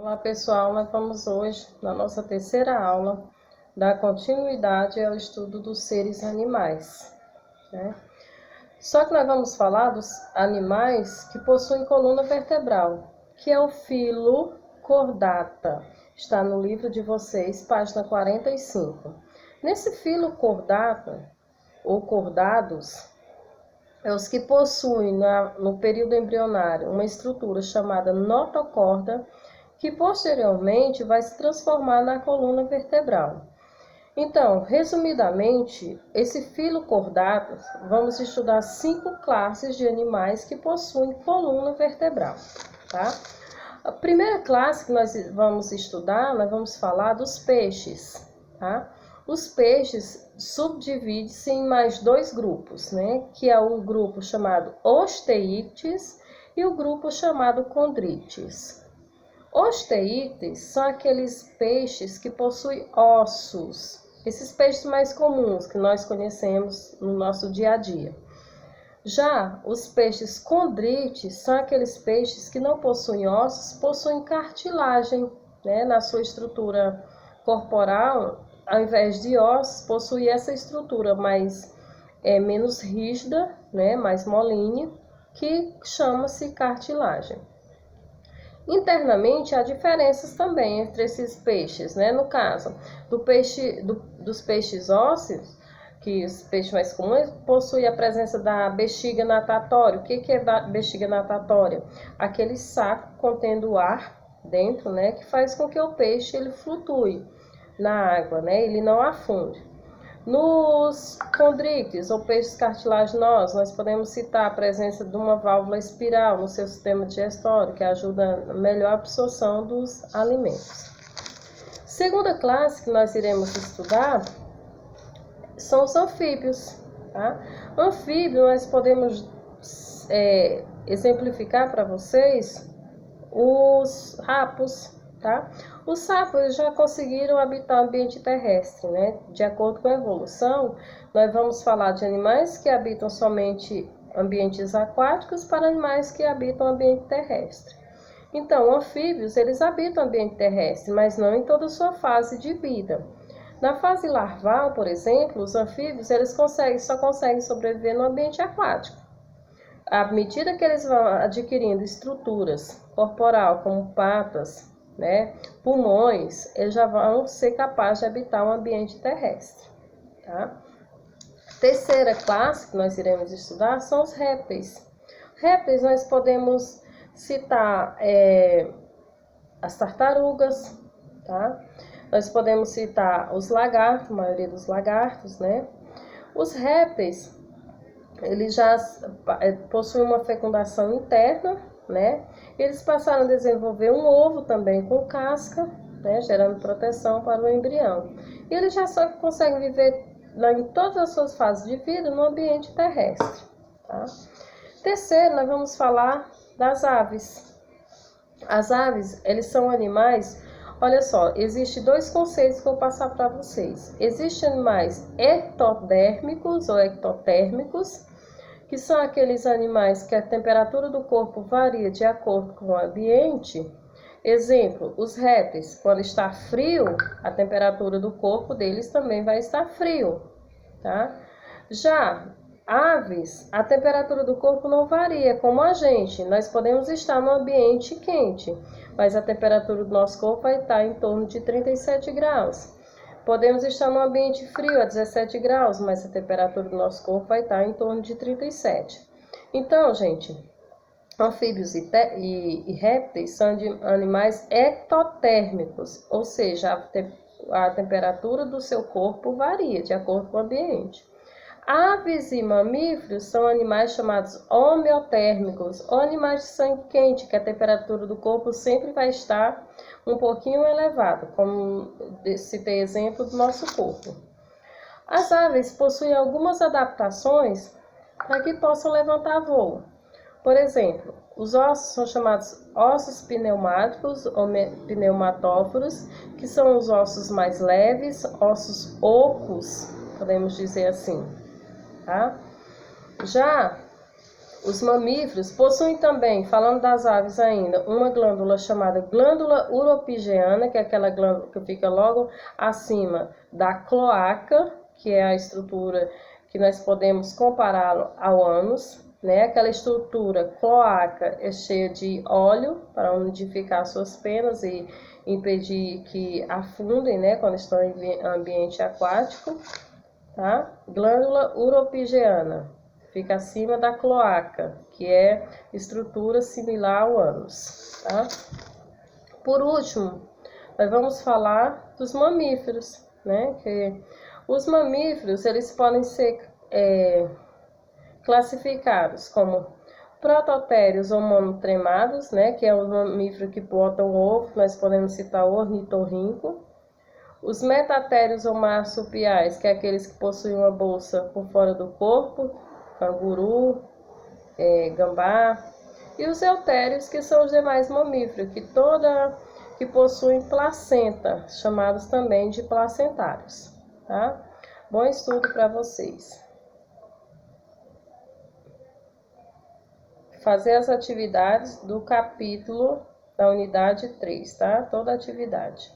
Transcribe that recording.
Olá pessoal, nós vamos hoje, na nossa terceira aula, dar continuidade ao estudo dos seres animais, né? Só que nós vamos falar dos animais que possuem coluna vertebral, que é o filo Chordata. Está no livro de vocês, página 45. Nesse filo Chordata, ou cordados, é os que possuem no período embrionário uma estrutura chamada notocorda, que posteriormente vai se transformar na coluna vertebral. Então, resumidamente, esse filo Chordata, vamos estudar 5 classes de animais que possuem coluna vertebral, tá? A primeira classe que nós vamos estudar, nós vamos falar dos peixes, tá? Os peixes subdividem-se em mais 2 grupos, né? Que é o grupo chamado Osteíctes e o grupo chamado Condrites. Osteíctes são aqueles peixes que possuem ossos, esses peixes mais comuns que nós conhecemos no nosso dia a dia. Já os peixes condrites são aqueles peixes que não possuem ossos, possuem cartilagem, né, na sua estrutura corporal. Ao invés de ossos, possui essa estrutura menos rígida, né, mais molinha, que chama-se cartilagem. Internamente, há diferenças também entre esses peixes, né? No caso dos peixes ósseos, que os peixes mais comuns possuem a presença da bexiga natatória. O que é a bexiga natatória? Aquele saco contendo ar dentro, né? Que faz com que o peixe ele flutue na água, né? Ele não afunde. Nos condrites, ou peixes cartilaginosos, nós podemos citar a presença de uma válvula espiral no seu sistema digestório, que ajuda na melhor absorção dos alimentos. Segunda classe que nós iremos estudar são os anfíbios, tá? Anfíbio, nós podemos exemplificar para vocês os rapos, tá? Os sapos já conseguiram habitar o ambiente terrestre, né? De acordo com a evolução, nós vamos falar de animais que habitam somente ambientes aquáticos para animais que habitam o ambiente terrestre. Então, anfíbios, eles habitam o ambiente terrestre, mas não em toda a sua fase de vida. Na fase larval, por exemplo, os anfíbios eles só conseguem sobreviver no ambiente aquático. À medida que eles vão adquirindo estruturas corporal, como patas, né, pulmões, eles já vão ser capazes de habitar um ambiente terrestre, tá? Terceira classe que nós iremos estudar são os répteis. Répteis nós podemos citar as tartarugas, tá? Nós podemos citar os lagartos, a maioria dos lagartos, né? Os répteis, eles já possuem uma fecundação interna, né? Eles passaram a desenvolver um ovo também com casca, né? Gerando proteção para o embrião. E eles já só conseguem viver em todas as suas fases de vida no ambiente terrestre, tá? Terceiro, nós vamos falar das aves. As aves, eles são animais. Olha só, existem 2 conceitos que eu vou passar para vocês. Existem animais ectodérmicos ou ectotérmicos, que são aqueles animais que a temperatura do corpo varia de acordo com o ambiente. Exemplo, os répteis, quando está frio, a temperatura do corpo deles também vai estar frio, tá? Já aves, a temperatura do corpo não varia, como a gente. Nós podemos estar no ambiente quente, mas a temperatura do nosso corpo vai estar em torno de 37 graus. Podemos estar no ambiente frio a 17 graus, mas a temperatura do nosso corpo vai estar em torno de 37. Então, gente, anfíbios e répteis são animais ectotérmicos, ou seja, a temperatura do seu corpo varia de acordo com o ambiente. Aves e mamíferos são animais chamados homeotérmicos, ou animais de sangue quente, que a temperatura do corpo sempre vai estar um pouquinho elevada, como citei exemplo do nosso corpo. As aves possuem algumas adaptações para que possam levantar voo. Por exemplo, os ossos são chamados ossos pneumáticos ou pneumatóforos, que são os ossos mais leves, ossos ocos, podemos dizer assim, tá? Já Os mamíferos possuem também, falando das aves ainda, uma glândula chamada glândula uropigiana, que é aquela glândula que fica logo acima da cloaca, que é a estrutura que nós podemos comparar ao ânus, né? Aquela estrutura cloaca é cheia de óleo para umidificar suas penas e impedir que afundem, né, quando estão em ambiente aquático, tá? Glândula uropigiana fica acima da cloaca, que é estrutura similar ao ânus, tá? Por último, nós vamos falar dos mamíferos, né? Que os mamíferos, eles podem ser classificados como prototérios ou monotremados, né? Que é o mamífero que bota o ovo, nós podemos citar o ornitorrinco. Os metatérios ou marsupiais, que é aqueles que possuem uma bolsa por fora do corpo, canguru, gambá. E os eutérios, que são os demais mamíferos, que possuem placenta, chamados também de placentários, tá? Bom estudo para vocês. Fazer as atividades do capítulo da unidade 3, tá? Toda atividade.